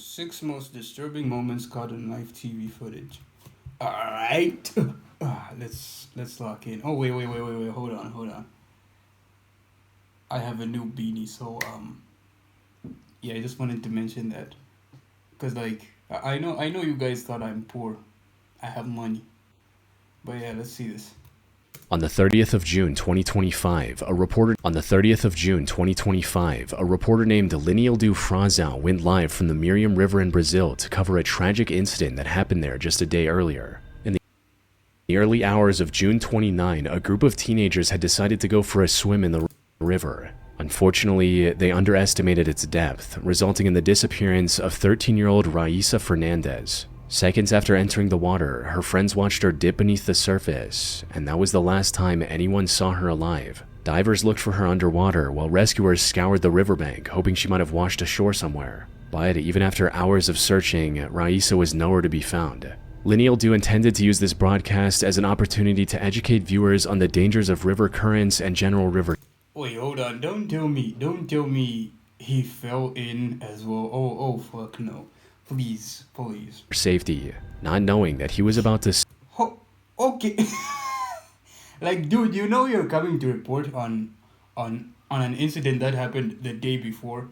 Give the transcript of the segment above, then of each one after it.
Six most disturbing moments caught on live TV footage. All right, let's lock in. Oh wait. Hold on. I have a new beanie, so yeah, I just wanted to mention that because like I know you guys thought I'm poor. I have money, but yeah, let's see this. On the 30th of June 2025, a reporter named Linildo Frazão went live from the Miriam River in Brazil to cover a tragic incident that happened there just a day earlier. In the early hours of June 29, a group of teenagers had decided to go for a swim in the river. Unfortunately, they underestimated its depth, resulting in the disappearance of 13-year-old Raíssa Fernandes. Seconds after entering the water, her friends watched her dip beneath the surface, and that was the last time anyone saw her alive. Divers looked for her underwater, while rescuers scoured the riverbank, hoping she might have washed ashore somewhere. But even after hours of searching, Raíssa was nowhere to be found. Linildo intended to use this broadcast as an opportunity to educate viewers on the dangers of river currents and general river. Wait, hold on. Don't tell me he fell in as well. Oh, fuck no. Please. Safety, not knowing that he was about to. Okay. Like, dude, you know you're coming to report on an incident that happened the day before,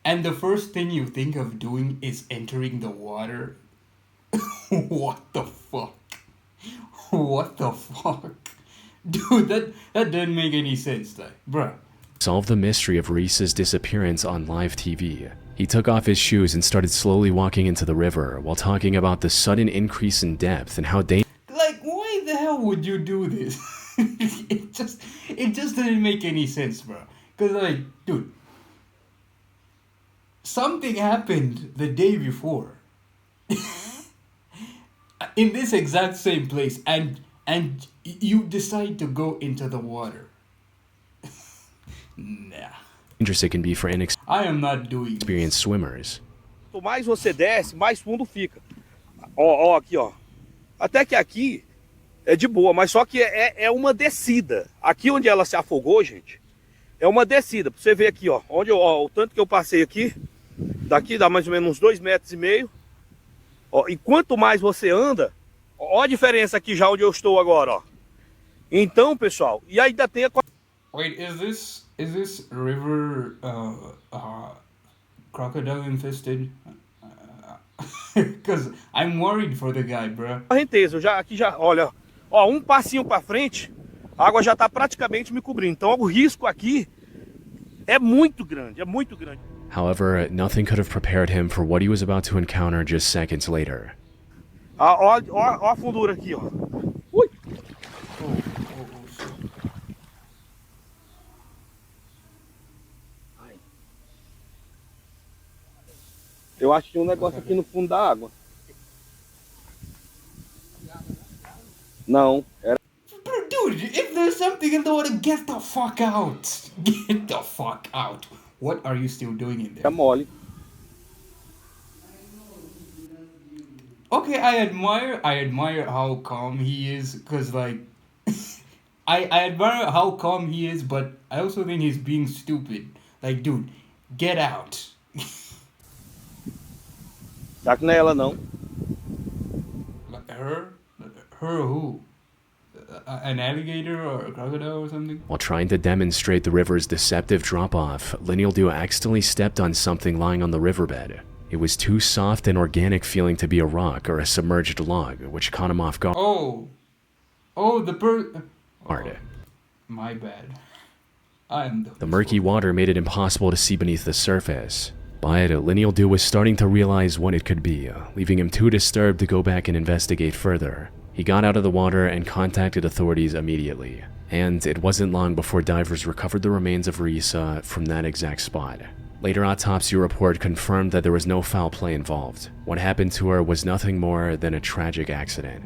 and the first thing you think of doing is entering the water. What the fuck? What the fuck? Dude, that didn't make any sense, like, bruh. Solve the mystery of Reese's disappearance on live TV. He took off his shoes and started slowly walking into the river while talking about the sudden increase in depth and how like, why the hell would you do this? it just didn't make any sense, bro. Cause like, dude, something happened the day before in this exact same place, and you decide to go into the water. Nah. dangerous it can be for I am not doing inexperienced swimmers. Quanto mais você desce, mais fundo fica. Ó, aqui, ó. Até que aqui é de boa, mas só que é uma descida. Aqui onde ela se afogou, gente, é uma descida. Pra você ver aqui, ó, o tanto que eu passei aqui, daqui dá mais ou menos uns 2,5 metros. Ó, e quanto mais você anda, ó a diferença aqui já onde eu estou agora, ó. Então, pessoal, e ainda tem a... Wait, is this river crocodile infested? Because I'm worried for the guy, bro. correnteza, aqui já, olha, ó, um passinho para frente, a água já tá praticamente me cobrindo. Então o risco aqui é muito grande, However, nothing could have prepared him for what he was about to encounter just seconds later. Ó a fundura aqui, ó. Ui. Eu acho que tinha um negócio aqui no fundo da água. Não, era... Bro, dude, if there's something in the water, get the fuck out. Get the fuck out. What are you still doing in there? mole. Okay, I admire how calm he is, because like I admire how calm he is, but I also think he's being stupid. Like, dude, get out. Tá que não é ela não. Like, her who? An alligator or a crocodile or something? While trying to demonstrate the river's deceptive drop-off, Linildo accidentally stepped on something lying on the riverbed. It was too soft and organic feeling to be a rock or a submerged log, which caught him off guard. Oh, my bad. The murky water made it impossible to see beneath the surface. But Linildo was starting to realize what it could be, leaving him too disturbed to go back and investigate further. He got out of the water and contacted authorities immediately. And it wasn't long before divers recovered the remains of Raíssa from that exact spot. Later autopsy report confirmed that there was no foul play involved. What happened to her was nothing more than a tragic accident.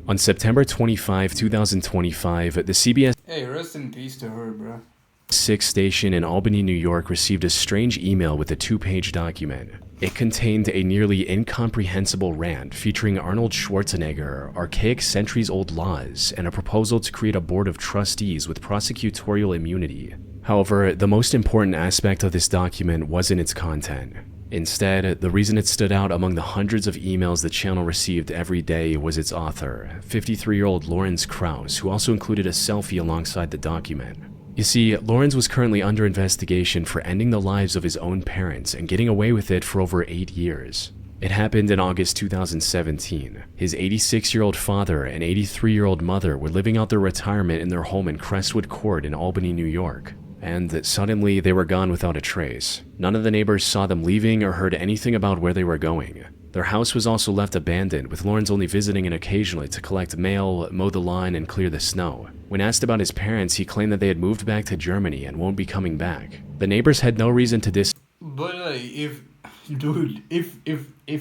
On September 25, 2025, the CBS Hey, rest in peace to her, bro. 6 station in Albany, New York received a strange email with a 2-page document. It contained a nearly incomprehensible rant featuring Arnold Schwarzenegger, archaic centuries-old laws, and a proposal to create a board of trustees with prosecutorial immunity. However, the most important aspect of this document wasn't its content. Instead, the reason it stood out among the hundreds of emails the channel received every day was its author, 53-year-old Lawrence Krauss, who also included a selfie alongside the document. You see, Lawrence was currently under investigation for ending the lives of his own parents and getting away with it for over 8 years. It happened in August 2017. His 86-year-old father and 83-year-old mother were living out their retirement in their home in Crestwood Court in Albany, New York. And suddenly they were gone without a trace. None of the neighbors saw them leaving or heard anything about where they were going. Their house was also left abandoned, with Lawrence only visiting it occasionally to collect mail, mow the lawn, and clear the snow. When asked about his parents, he claimed that they had moved back to Germany and won't be coming back. The neighbors had no reason to But like, if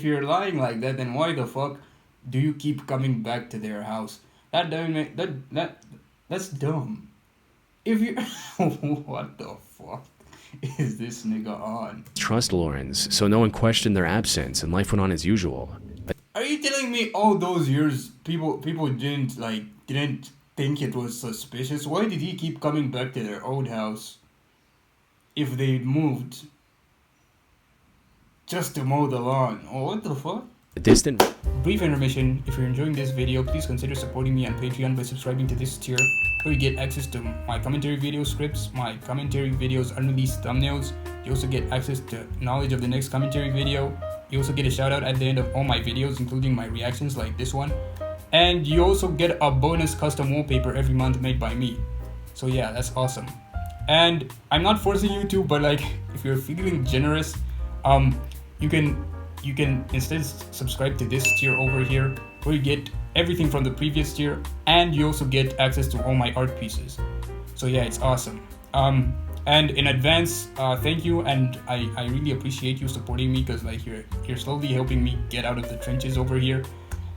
you're lying like that, then why the fuck do you keep coming back to their house? That doesn't make that's dumb. If you what the fuck is this nigga on? trust Lawrence, so no one questioned their absence and life went on as usual. Are you telling me all those years people didn't think it was suspicious? Why did he keep coming back to their old house if they moved just to mow the lawn? Oh, what the fuck? A distant Brief intermission. If you're enjoying this video, please consider supporting me on Patreon by subscribing to this tier, where you get access to my commentary video scripts, my commentary videos unreleased thumbnails. You also get access to knowledge of the next commentary video. You also get a shout out at the end of all my videos, including my reactions like this one. And you also get a bonus custom wallpaper every month made by me. So yeah, that's awesome. And I'm not forcing you to, but like, if you're feeling generous, you can instead subscribe to this tier over here, where you get everything from the previous tier, and you also get access to all my art pieces. So yeah, it's awesome. And in advance, thank you, and I really appreciate you supporting me, because like you're slowly helping me get out of the trenches over here.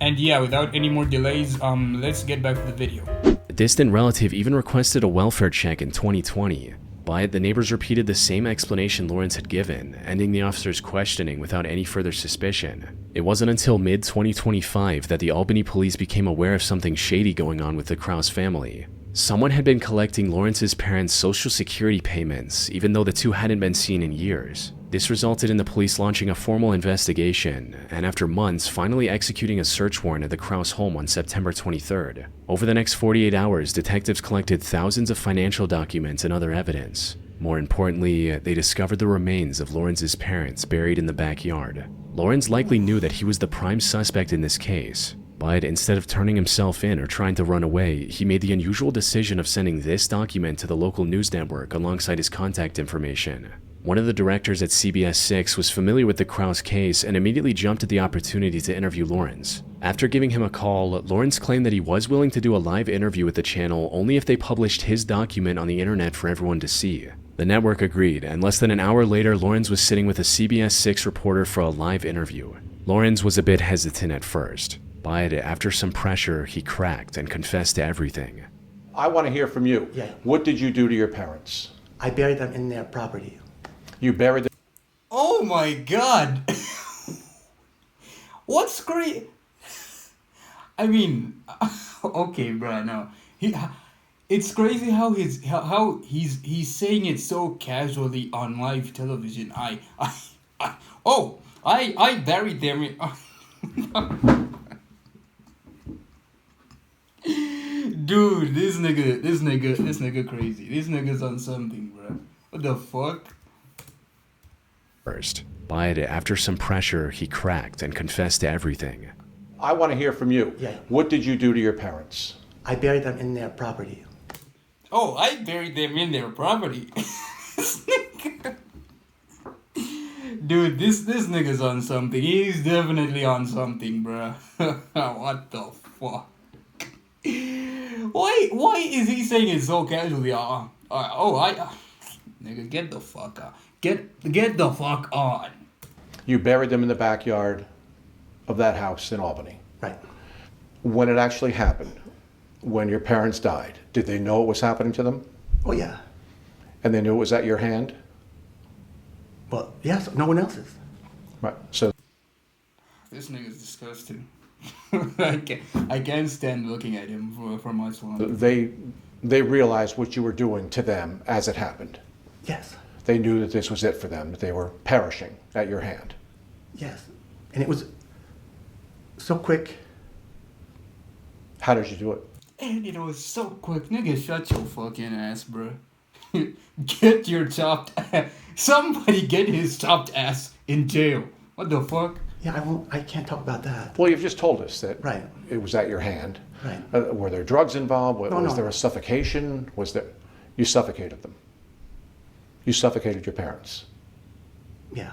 And yeah, without any more delays, let's get back to the video. A distant relative even requested a welfare check in 2020. By it, the neighbors repeated the same explanation Lawrence had given, ending the officer's questioning without any further suspicion. It wasn't until mid-2025 that the Albany police became aware of something shady going on with the Krauss family. Someone had been collecting Lawrence's parents' social security payments, even though the two hadn't been seen in years. This resulted in the police launching a formal investigation, and after months, finally executing a search warrant at the Krauss home on September 23rd. Over the next 48 hours, detectives collected thousands of financial documents and other evidence. More importantly, they discovered the remains of Lawrence's parents buried in the backyard. Lawrence likely knew that he was the prime suspect in this case, but instead of turning himself in or trying to run away, he made the unusual decision of sending this document to the local news network alongside his contact information. One of the directors at CBS 6 was familiar with the Krauss case and immediately jumped at the opportunity to interview Lawrence. After giving him a call, Lawrence claimed that he was willing to do a live interview with the channel only if they published his document on the internet for everyone to see. The network agreed, and less than an hour later, Lawrence was sitting with a CBS 6 reporter for a live interview. Lawrence was a bit hesitant at first, but after some pressure, he cracked and confessed to everything. I want to hear from you. Yeah. What did you do to your parents? I buried them in their property. You buried them. Oh my god! What's great? I mean, okay, bro. No, it's crazy how he's saying it so casually on live television. I buried them in. Dude, this nigga crazy. This nigga's on something, bro. What the fuck? First, but after some pressure, he cracked and confessed to everything. I want to hear from you. Yeah. What did you do to your parents? I buried them in their property. Oh, I buried them in their property. Dude, this nigga's on something. He's definitely on something, bruh. What the fuck? Why is he saying it so casually? Nigga, get the fuck out. Get the fuck on. You buried them in the backyard of that house in Albany. Right. When it actually happened, when your parents died, did they know it was happening to them? Oh, yeah. And they knew it was at your hand? Well, yes, no one else's. Right. So This nigga's disgusting. I can't stand looking at him for much longer. they realized what you were doing to them as it happened. Yes. They knew that this was it for them, that they were perishing at your hand. Yes. And it was so quick. How did you do it? And it was so quick. Nigga, shut your fucking ass, bro. Get your chopped ass. Somebody get his chopped ass in jail. What the fuck? Yeah, I can't talk about that. Well, you've just told us that Right. it was at your hand. Right. Were there drugs involved? Was No. there a suffocation? You suffocated them? You suffocated your parents? Yeah.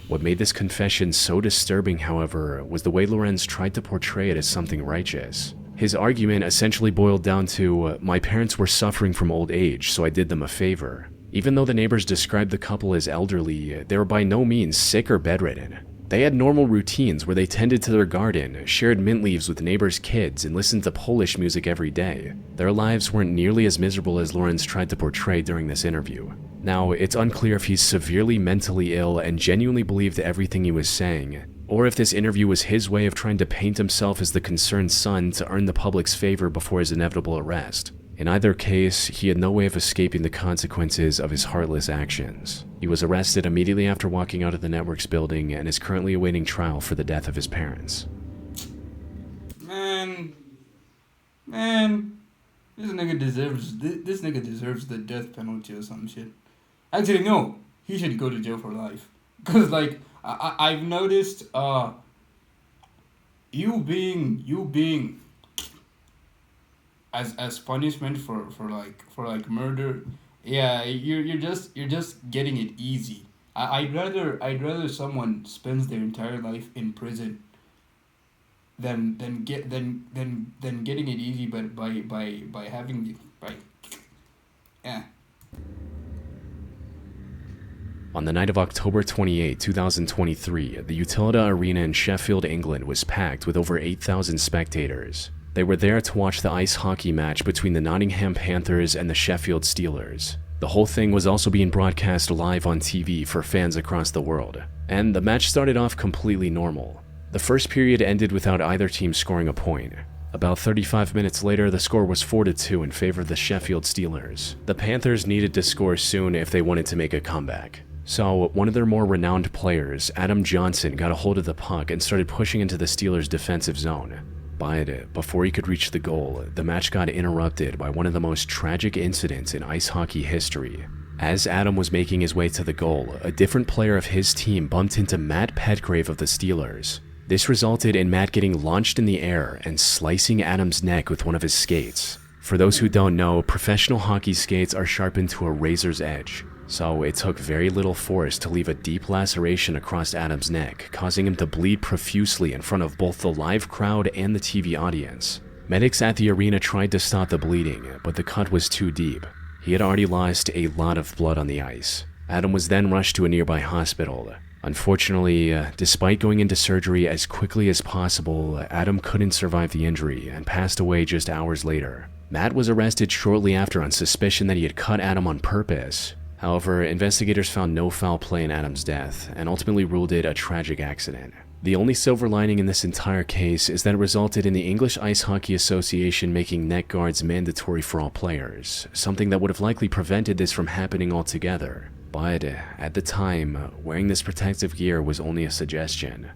What made this confession so disturbing, however, was the way Lorenz tried to portray it as something righteous. His argument essentially boiled down to, my parents were suffering from old age, so I did them a favor. Even though the neighbors described the couple as elderly, they were by no means sick or bedridden. They had normal routines where they tended to their garden, shared mint leaves with neighbors' kids, and listened to Polish music every day. Their lives weren't nearly as miserable as Lorenz tried to portray during this interview. Now, it's unclear if he's severely mentally ill and genuinely believed everything he was saying, or if this interview was his way of trying to paint himself as the concerned son to earn the public's favor before his inevitable arrest. In either case, he had no way of escaping the consequences of his heartless actions. He was arrested immediately after walking out of the network's building and is currently awaiting trial for the death of his parents. Man, this nigga deserves the death penalty or some shit. Actually, no, he should go to jail for life. Cause like I've noticed, you being as punishment for murder, yeah, you're just getting it easy. I'd rather someone spends their entire life in prison than getting it easy, but by having the yeah. On the night of October 28, 2023, the Utilita Arena in Sheffield, England was packed with over 8,000 spectators. They were there to watch the ice hockey match between the Nottingham Panthers and the Sheffield Steelers. The whole thing was also being broadcast live on TV for fans across the world, and the match started off completely normal. The first period ended without either team scoring a point. About 35 minutes later, the score was 4-2 in favor of the Sheffield Steelers. The Panthers needed to score soon if they wanted to make a comeback. So, one of their more renowned players, Adam Johnson, got a hold of the puck and started pushing into the Steelers' defensive zone. But before he could reach the goal, the match got interrupted by one of the most tragic incidents in ice hockey history. As Adam was making his way to the goal, a different player of his team bumped into Matt Petgrave of the Steelers. This resulted in Matt getting launched in the air and slicing Adam's neck with one of his skates. For those who don't know, professional hockey skates are sharpened to a razor's edge, so it took very little force to leave a deep laceration across Adam's neck, causing him to bleed profusely in front of both the live crowd and the TV audience. Medics at the arena tried to stop the bleeding, but the cut was too deep. He had already lost a lot of blood on the ice. Adam was then rushed to a nearby hospital. Unfortunately, despite going into surgery as quickly as possible, Adam couldn't survive the injury and passed away just hours later. Matt was arrested shortly after on suspicion that he had cut Adam on purpose. However, investigators found no foul play in Adam's death and ultimately ruled it a tragic accident. The only silver lining in this entire case is that it resulted in the English Ice Hockey Association making neck guards mandatory for all players, something that would have likely prevented this from happening altogether. But at the time, wearing this protective gear was only a suggestion.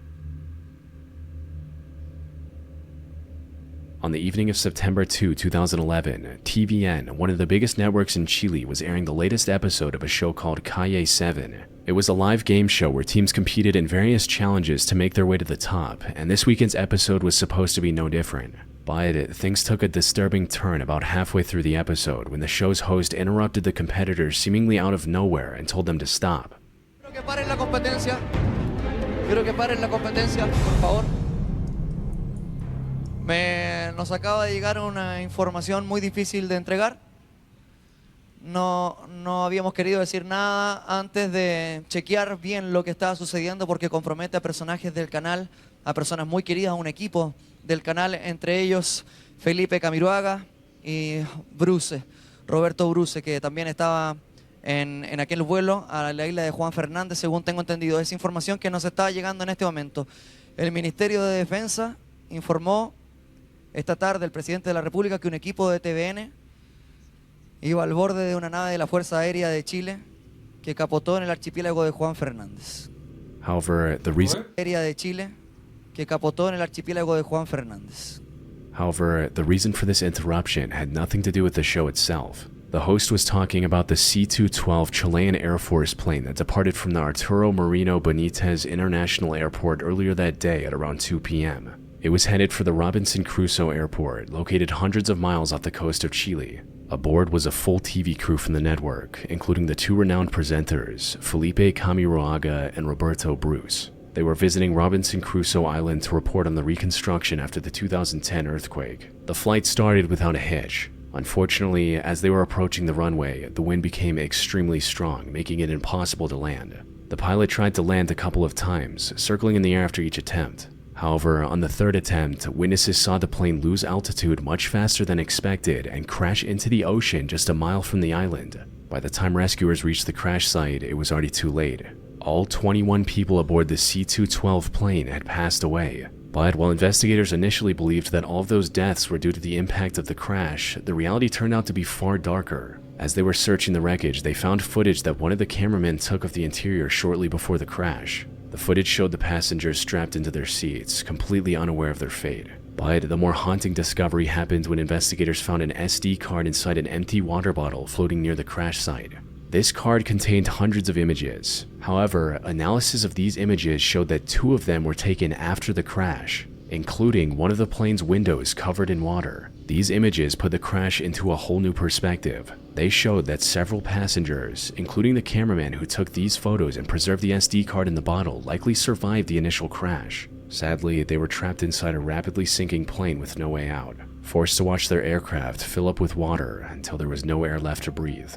On the evening of September 2, 2011, TVN, one of the biggest networks in Chile, was airing the latest episode of a show called Calle 7. It was a live game show where teams competed in various challenges to make their way to the top, and this weekend's episode was supposed to be no different. But things took a disturbing turn about halfway through the episode when the show's host interrupted the competitors seemingly out of nowhere and told them to stop. Quiero que paren la competencia. Quiero que paren la competencia, por favor. Nos acaba de llegar una información muy difícil de entregar. No habíamos querido decir nada antes de chequear bien lo que estaba sucediendo porque compromete a personajes del canal, a personas muy queridas, a un equipo del canal, entre ellos Felipe Camiroaga y Bruce, Roberto Bruce, que también estaba en aquel vuelo a la isla de Juan Fernández, según tengo entendido. Es información que nos está llegando en este momento. El Ministerio de Defensa informó esta tarde el presidente de la República que un equipo de TVN Iba al borde de una nave de la Fuerza Aérea de Chile que capotó en el archipiélago de Juan Fernández. However, the reason What? Aérea de Chile que capotó en el archipiélago de Juan Fernández. However, the reason for this interruption had nothing to do with the show itself. The host was talking about the C-212 Chilean Air Force plane that departed from the Arturo Merino Benitez International Airport earlier that day at around 2 p.m. It was headed for the Robinson Crusoe Airport, located hundreds of miles off the coast of Chile. Aboard was a full TV crew from the network, including the two renowned presenters, Felipe Camiroaga and Roberto Bruce. They were visiting Robinson Crusoe Island to report on the reconstruction after the 2010 earthquake. The flight started without a hitch. Unfortunately, as they were approaching the runway, the wind became extremely strong, making it impossible to land. The pilot tried to land a couple of times, circling in the air after each attempt. However, on the third attempt, witnesses saw the plane lose altitude much faster than expected and crash into the ocean just a mile from the island. By the time rescuers reached the crash site, it was already too late. All 21 people aboard the C-212 plane had passed away. But while investigators initially believed that all of those deaths were due to the impact of the crash, the reality turned out to be far darker. As they were searching the wreckage, they found footage that one of the cameramen took of the interior shortly before the crash. The footage showed the passengers strapped into their seats, completely unaware of their fate. But the more haunting discovery happened when investigators found an SD card inside an empty water bottle floating near the crash site. This card contained hundreds of images. However, analysis of these images showed that 2 of them were taken after the crash, including one of the plane's windows covered in water. These images put the crash into a whole new perspective. They showed that several passengers, including the cameraman who took these photos and preserved the SD card in the bottle, likely survived the initial crash. Sadly, they were trapped inside a rapidly sinking plane with no way out, forced to watch their aircraft fill up with water until there was no air left to breathe.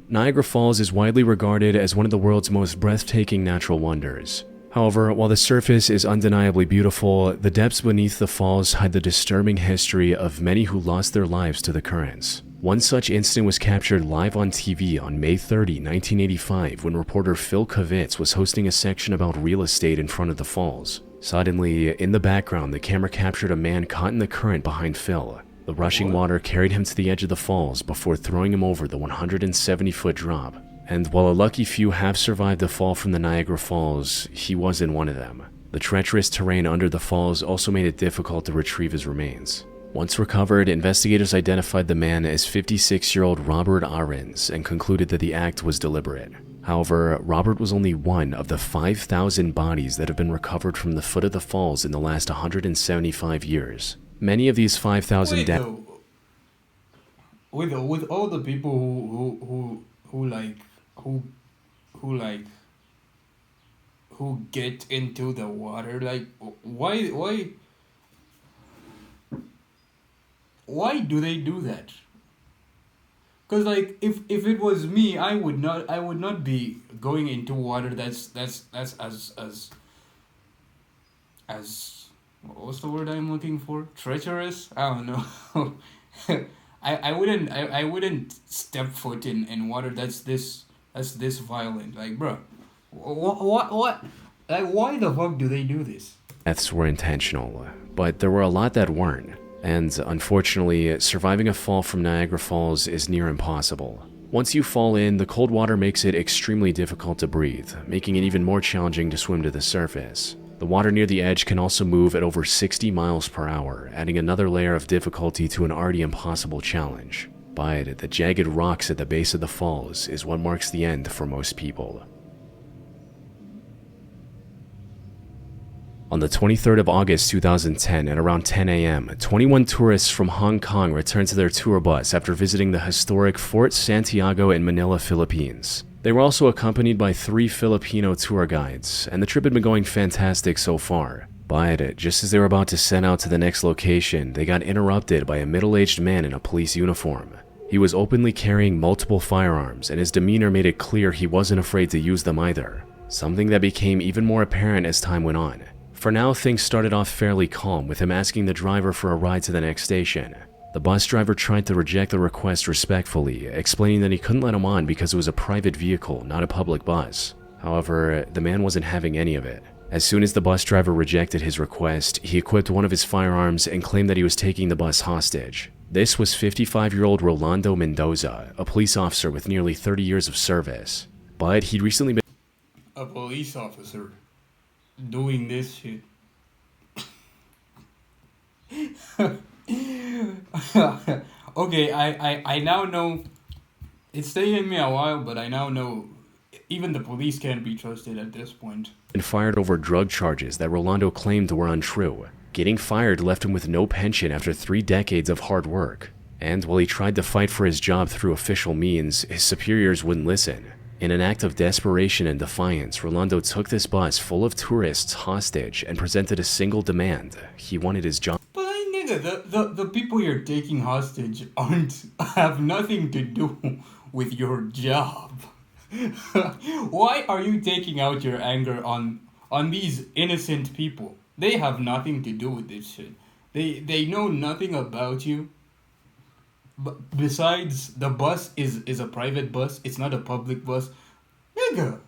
Niagara Falls is widely regarded as one of the world's most breathtaking natural wonders. However, while the surface is undeniably beautiful, the depths beneath the falls hide the disturbing history of many who lost their lives to the currents. One such incident was captured live on TV on May 30, 1985, when reporter Phil Kavitz was hosting a section about real estate in front of the falls. Suddenly, in the background, the camera captured a man caught in the current behind Phil. The rushing water carried him to the edge of the falls before throwing him over the 170-foot drop. And while a lucky few have survived the fall from the Niagara Falls, he wasn't one of them. The treacherous terrain under the falls also made it difficult to retrieve his remains. Once recovered, investigators identified the man as 56-year-old Robert Ahrens and concluded that the act was deliberate. However, Robert was only one of the 5,000 bodies that have been recovered from the foot of the falls in the last 175 years. Many of these 5,000 deaths. With all the people who get into the water, like why do they do that? Because like if it was me, I would not be going into water that's as what's the word I'm looking for? Treacherous? I don't know. I wouldn't step foot in water that's this violent. Like, bro, what? Like, why the fuck do they do this? Deaths were intentional, but there were a lot that weren't. And unfortunately, surviving a fall from Niagara Falls is near impossible. Once you fall in, the cold water makes it extremely difficult to breathe, making it even more challenging to swim to the surface. The water near the edge can also move at over 60 miles per hour, adding another layer of difficulty to an already impossible challenge. But the jagged rocks at the base of the falls is what marks the end for most people. On the 23rd of August 2010 at around 10 a.m., 21 tourists from Hong Kong returned to their tour bus after visiting the historic Fort Santiago in Manila, Philippines. They were also accompanied by 3 Filipino tour guides, and the trip had been going fantastic so far. But just as they were about to set out to the next location, they got interrupted by a middle-aged man in a police uniform. He was openly carrying multiple firearms, and his demeanor made it clear he wasn't afraid to use them either, something that became even more apparent as time went on. For now, things started off fairly calm, with him asking the driver for a ride to the next station. The bus driver tried to reject the request respectfully, explaining that he couldn't let him on because it was a private vehicle, not a public bus. However, the man wasn't having any of it. As soon as the bus driver rejected his request, he equipped one of his firearms and claimed that he was taking the bus hostage. This was 55-year-old Rolando Mendoza, a police officer with nearly 30 years of service. But he'd recently been A police officer doing this shit. Okay, I now know. It's taken me a while, but I now know even the police can't be trusted at this point. fired over drug charges that Rolando claimed were untrue. Getting fired left him with no pension after 3 decades of hard work. And while he tried to fight for his job through official means, his superiors wouldn't listen. In an act of desperation and defiance, Rolando took this bus full of tourists hostage and presented a single demand. He wanted his job. But nigga, the people you're taking hostage have nothing to do with your job. Why are you taking out your anger on these innocent people? They have nothing to do with this shit. They know nothing about you. But besides, the bus is a private bus. It's not a public bus. Nigga,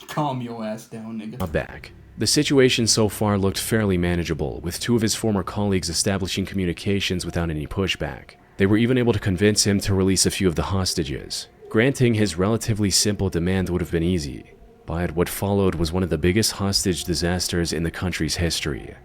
calm your ass down, nigga. Back. The situation so far looked fairly manageable, with 2 of his former colleagues establishing communications without any pushback. They were even able to convince him to release a few of the hostages. Granting his relatively simple demand would have been easy, but what followed was one of the biggest hostage disasters in the country's history.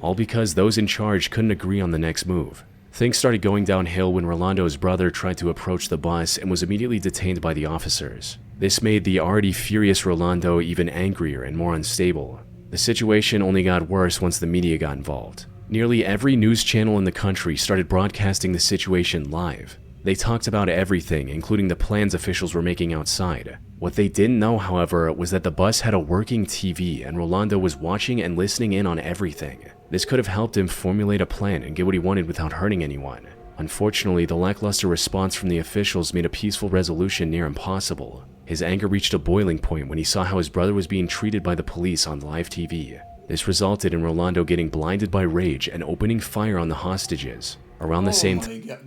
All because those in charge couldn't agree on the next move. Things started going downhill when Rolando's brother tried to approach the bus and was immediately detained by the officers. This made the already furious Rolando even angrier and more unstable. The situation only got worse once the media got involved. Nearly every news channel in the country started broadcasting the situation live. They talked about everything, including the plans officials were making outside. What they didn't know, however, was that the bus had a working TV and Rolando was watching and listening in on everything. This could have helped him formulate a plan and get what he wanted without hurting anyone. Unfortunately, the lackluster response from the officials made a peaceful resolution near impossible. His anger reached a boiling point when he saw how his brother was being treated by the police on live TV. This resulted in Rolando getting blinded by rage and opening fire on the hostages. Around the same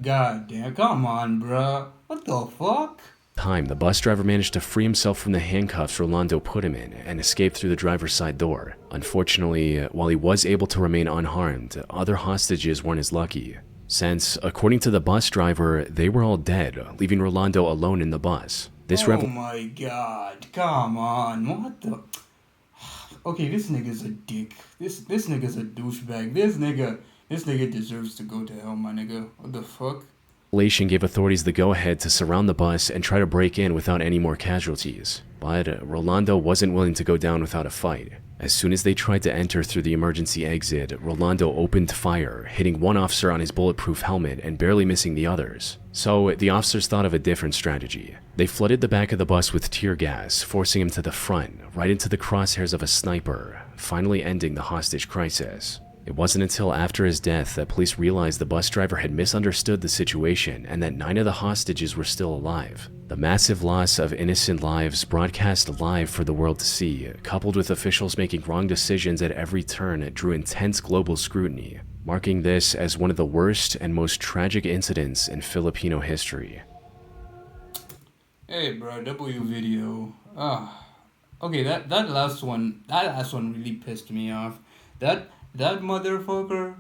God damn, come on, bruh. What the fuck? time, the bus driver managed to free himself from the handcuffs Rolando put him in and escape through the driver's side door. Unfortunately, while he was able to remain unharmed, other hostages weren't as lucky, since, according to the bus driver, they were all dead, leaving Rolando alone in the bus. Oh my god, come on, what the... Okay, this nigga's a dick. This nigga's a douchebag. This nigga deserves to go to hell, my nigga. What the fuck? Revelation gave authorities the go-ahead to surround the bus and try to break in without any more casualties. But Rolando wasn't willing to go down without a fight. As soon as they tried to enter through the emergency exit, Rolando opened fire, hitting one officer on his bulletproof helmet and barely missing the others. So the officers thought of a different strategy. They flooded the back of the bus with tear gas, forcing him to the front, right into the crosshairs of a sniper, finally ending the hostage crisis. It wasn't until after his death that police realized the bus driver had misunderstood the situation and that 9 of the hostages were still alive. The massive loss of innocent lives broadcast live for the world to see, coupled with officials making wrong decisions at every turn, drew intense global scrutiny, marking this as one of the worst and most tragic incidents in Filipino history. Hey bro, W video. Okay, that last one really pissed me off. That motherfucker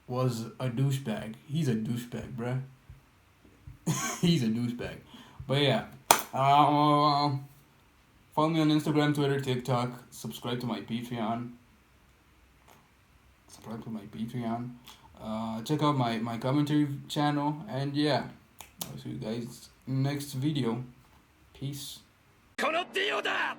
was a douchebag. He's a douchebag, bruh. He's a douchebag. But yeah, follow me on Instagram, Twitter, TikTok. Subscribe to my Patreon. Check out my commentary channel. And yeah, I'll see you guys next video. Peace.